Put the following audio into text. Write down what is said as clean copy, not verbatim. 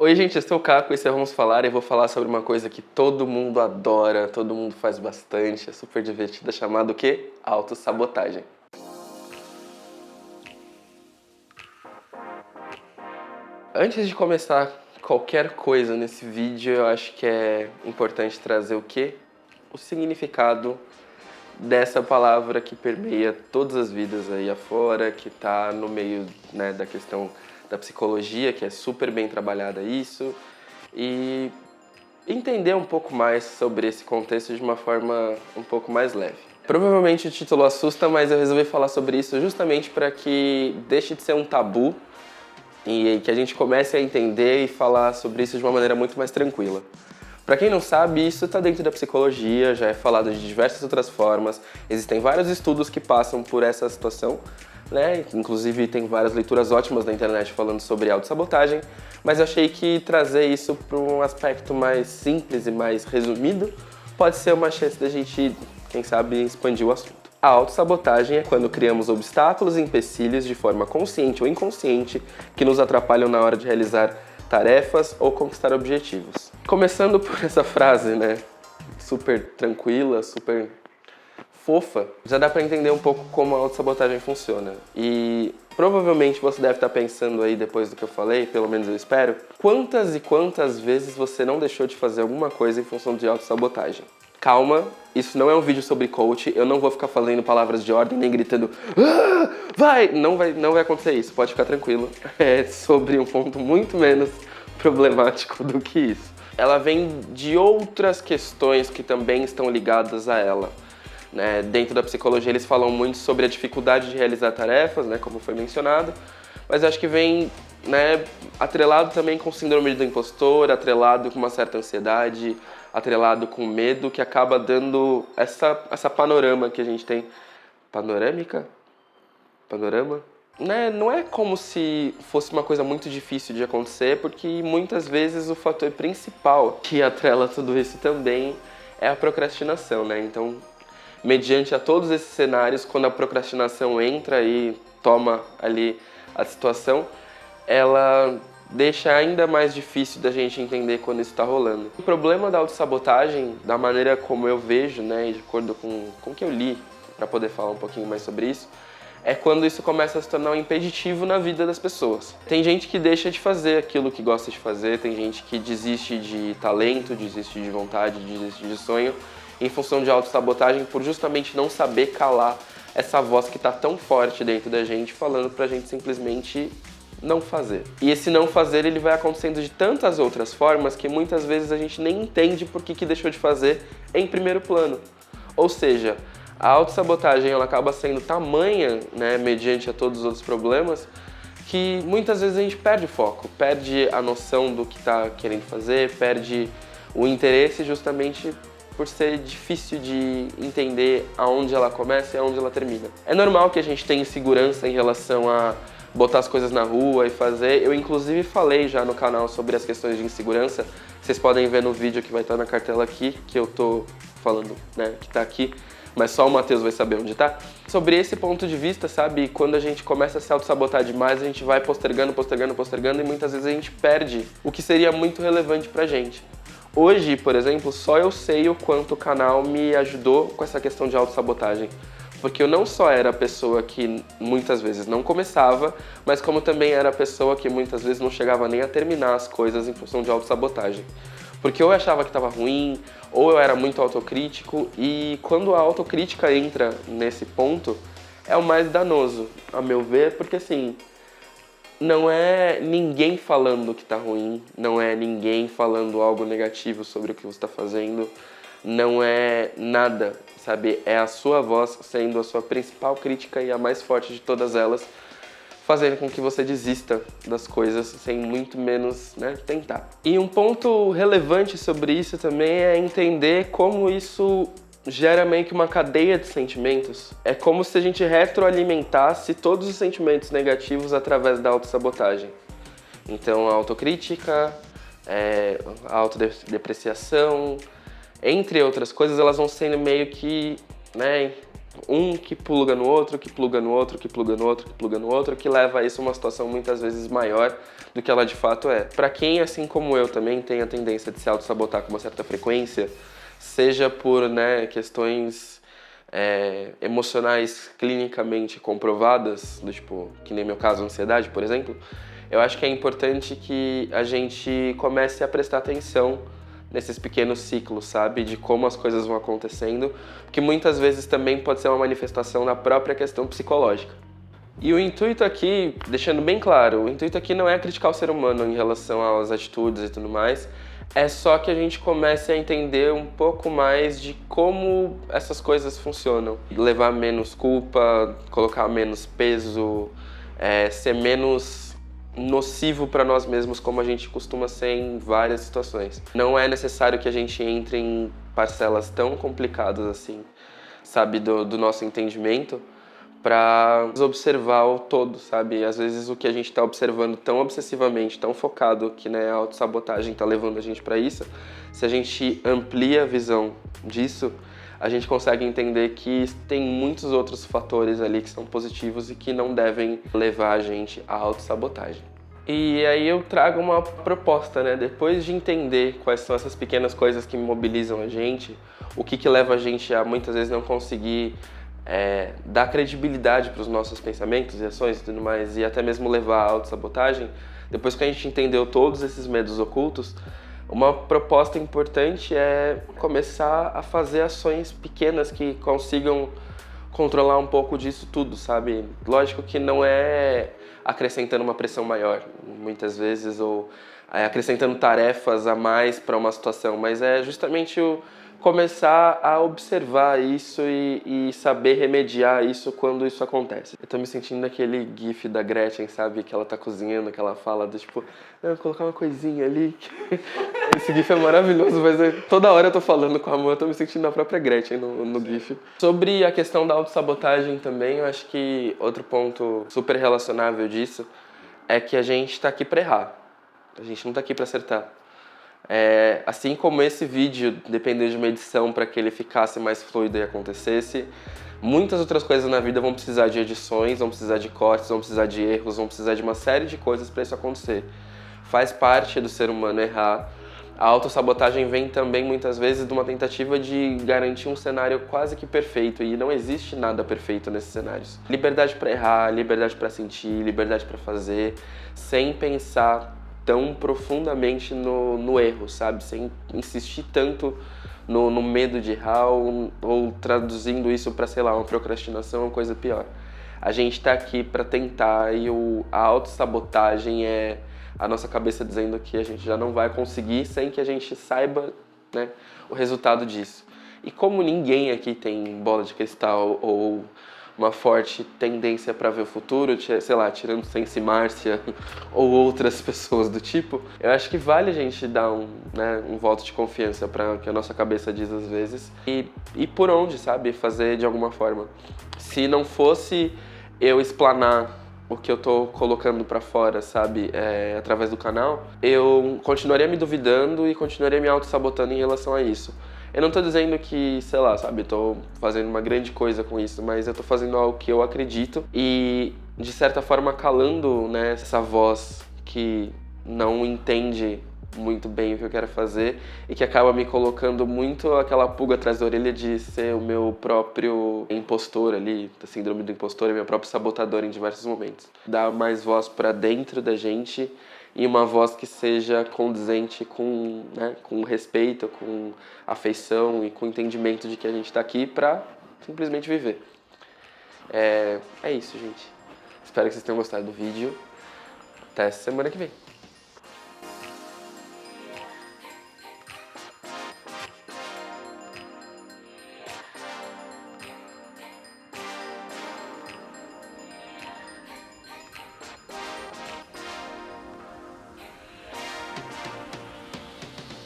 Oi, gente, eu sou o Caco, esse é Vamos Falar e eu vou falar sobre uma coisa que todo mundo adora, todo mundo faz bastante, é super divertida, chamada o quê? Autossabotagem. Antes de começar qualquer coisa nesse vídeo, eu acho que é importante trazer o quê? O significado dessa palavra que permeia todas as vidas aí afora, que tá no meio, né, da questão da psicologia, que é super bem trabalhada isso, e entender um pouco mais sobre esse contexto de uma forma um pouco mais leve. Provavelmente o título assusta, mas eu resolvi falar sobre isso justamente para que deixe de ser um tabu e que a gente comece a entender e falar sobre isso de uma maneira muito mais tranquila. Para quem não sabe, isso está dentro da psicologia, já é falado de diversas outras formas, existem vários estudos que passam por essa situação, né? Inclusive tem várias leituras ótimas na internet falando sobre autossabotagem, mas eu achei que trazer isso para um aspecto mais simples e mais resumido pode ser uma chance da gente, quem sabe, expandir o assunto. A autossabotagem é quando criamos obstáculos e empecilhos de forma consciente ou inconsciente que nos atrapalham na hora de realizar tarefas ou conquistar objetivos. Começando por essa frase, né, super tranquila, super fofa, já dá pra entender um pouco como a autossabotagem funciona. E provavelmente você deve estar pensando aí, depois do que eu falei, pelo menos eu espero, quantas e quantas vezes você não deixou de fazer alguma coisa em função de autossabotagem. Calma, isso não é um vídeo sobre coach, eu não vou ficar falando palavras de ordem nem gritando "Ah, vai! Não vai acontecer isso, pode ficar tranquilo. É sobre um ponto muito menos problemático do que isso. Ela vem de outras questões que também estão ligadas a ela. Né? Dentro da psicologia eles falam muito sobre a dificuldade de realizar tarefas, né, como foi mencionado, mas acho que vem, né, atrelado também com o síndrome do impostor, atrelado com uma certa ansiedade, atrelado com medo, que acaba dando essa panorama que a gente tem. Panorâmica? Panorama? Né? Não é como se fosse uma coisa muito difícil de acontecer, porque muitas vezes o fator principal que atrela tudo isso também é a procrastinação, né? Então, mediante a todos esses cenários, quando a procrastinação entra e toma ali a situação, ela deixa ainda mais difícil da gente entender quando isso está rolando. O problema da autossabotagem, da maneira como eu vejo, né, e de acordo com o que eu li, para poder falar um pouquinho mais sobre isso, é quando isso começa a se tornar um impeditivo na vida das pessoas. Tem gente que deixa de fazer aquilo que gosta de fazer, tem gente que desiste de talento, desiste de vontade, desiste de sonho, em função de autossabotagem, por justamente não saber calar essa voz que está tão forte dentro da gente, falando pra gente simplesmente não fazer. E esse não fazer, ele vai acontecendo de tantas outras formas que muitas vezes a gente nem entende por que deixou de fazer em primeiro plano. Ou seja, a autossabotagem ela acaba sendo tamanha, né, mediante a todos os outros problemas, que muitas vezes a gente perde o foco, perde a noção do que está querendo fazer, perde o interesse justamente por ser difícil de entender aonde ela começa e aonde ela termina. É normal que a gente tenha insegurança em relação a botar as coisas na rua e fazer. Eu inclusive falei já no canal sobre as questões de insegurança. Vocês podem ver no vídeo que vai estar na cartela aqui, que eu tô falando, né, que tá aqui, mas só o Matheus vai saber onde tá. Sobre esse ponto de vista, sabe, quando a gente começa a se auto-sabotar demais, a gente vai postergando e muitas vezes a gente perde o que seria muito relevante pra gente. Hoje, por exemplo, só eu sei o quanto o canal me ajudou com essa questão de autossabotagem. Porque eu não só era a pessoa que muitas vezes não começava, mas como também era a pessoa que muitas vezes não chegava nem a terminar as coisas em função de autossabotagem. Porque eu achava que estava ruim, ou eu era muito autocrítico, e quando a autocrítica entra nesse ponto, é o mais danoso, a meu ver, porque assim, não é ninguém falando que tá ruim, não é ninguém falando algo negativo sobre o que você está fazendo, não é nada, sabe? É a sua voz sendo a sua principal crítica e a mais forte de todas elas, fazendo com que você desista das coisas sem muito menos, né, tentar. E um ponto relevante sobre isso também é entender como isso gera meio que uma cadeia de sentimentos. É como se a gente retroalimentasse todos os sentimentos negativos através da autossabotagem. Então a autocrítica, a autodepreciação, entre outras coisas, elas vão sendo meio que, né, um que pluga no outro, que pluga no outro, que pluga no outro, que pluga no outro, que leva a isso a uma situação muitas vezes maior do que ela de fato é. Para quem, assim como eu, também tem a tendência de se auto-sabotar com uma certa frequência, seja por, né, questões emocionais clinicamente comprovadas, do tipo, que nem meu caso, ansiedade, por exemplo, eu acho que é importante que a gente comece a prestar atenção nesses pequenos ciclos, sabe? De como as coisas vão acontecendo, que muitas vezes também pode ser uma manifestação da própria questão psicológica. E o intuito aqui, deixando bem claro, o intuito aqui não é criticar o ser humano em relação às atitudes e tudo mais, é só que a gente comece a entender um pouco mais de como essas coisas funcionam. Levar menos culpa, colocar menos peso, ser menos nocivo para nós mesmos como a gente costuma ser em várias situações. Não é necessário que a gente entre em parcelas tão complicadas assim, sabe, do nosso entendimento, para observar o todo, sabe? Às vezes o que a gente está observando tão obsessivamente, tão focado, que né, a autossabotagem está levando a gente para isso, se a gente amplia a visão disso, a gente consegue entender que tem muitos outros fatores ali que são positivos e que não devem levar a gente à autossabotagem. E aí eu trago uma proposta, né? Depois de entender quais são essas pequenas coisas que mobilizam a gente, o que leva a gente a muitas vezes não conseguir dar credibilidade para os nossos pensamentos e ações e tudo mais, e até mesmo levar à autossabotagem, depois que a gente entendeu todos esses medos ocultos, uma proposta importante é começar a fazer ações pequenas que consigam controlar um pouco disso tudo, sabe? Lógico que não é acrescentando uma pressão maior, muitas vezes, ou acrescentando tarefas a mais para uma situação, mas é justamente começar a observar isso e saber remediar isso quando isso acontece. Eu tô me sentindo naquele gif da Gretchen, sabe? Que ela tá cozinhando, que ela fala do tipo, não, colocar uma coisinha ali. Esse gif é maravilhoso, mas toda hora eu tô falando com a mão, eu tô me sentindo na própria Gretchen no gif. Sobre a questão da autossabotagem também, eu acho que outro ponto super relacionável disso é que a gente tá aqui pra errar. A gente não tá aqui pra acertar. Assim como esse vídeo dependeu de uma edição para que ele ficasse mais fluido e acontecesse, muitas outras coisas na vida vão precisar de edições, vão precisar de cortes, vão precisar de erros, vão precisar de uma série de coisas para isso acontecer. Faz parte do ser humano errar. A autossabotagem vem também muitas vezes de uma tentativa de garantir um cenário quase que perfeito, e não existe nada perfeito nesses cenários. Liberdade para errar, liberdade para sentir, liberdade para fazer, sem pensar tão profundamente no erro, sabe? Sem insistir tanto no medo de errar ou traduzindo isso para, sei lá, uma procrastinação ou coisa pior. A gente está aqui para tentar e a autossabotagem é a nossa cabeça dizendo que a gente já não vai conseguir sem que a gente saiba, né, o resultado disso. E como ninguém aqui tem bola de cristal ou uma forte tendência para ver o futuro, sei lá, tirando Sense Márcia ou outras pessoas do tipo, eu acho que vale a gente dar um voto de confiança para o que a nossa cabeça diz às vezes e por onde, sabe, fazer de alguma forma. Se não fosse eu explanar o que eu tô colocando pra fora, sabe, através do canal, eu continuaria me duvidando e continuaria me auto-sabotando em relação a isso. Eu não tô dizendo que, sei lá, sabe, tô fazendo uma grande coisa com isso, mas eu tô fazendo algo que eu acredito e, de certa forma, calando, né, essa voz que não entende muito bem o que eu quero fazer e que acaba me colocando muito aquela pulga atrás da orelha de ser o meu próprio impostor ali, a síndrome do impostor, é meu próprio sabotador em diversos momentos. Dar mais voz pra dentro da gente e uma voz que seja condizente com, né, com respeito, com afeição e com entendimento de que a gente tá aqui pra simplesmente viver. É isso, gente. Espero que vocês tenham gostado do vídeo. Até semana que vem.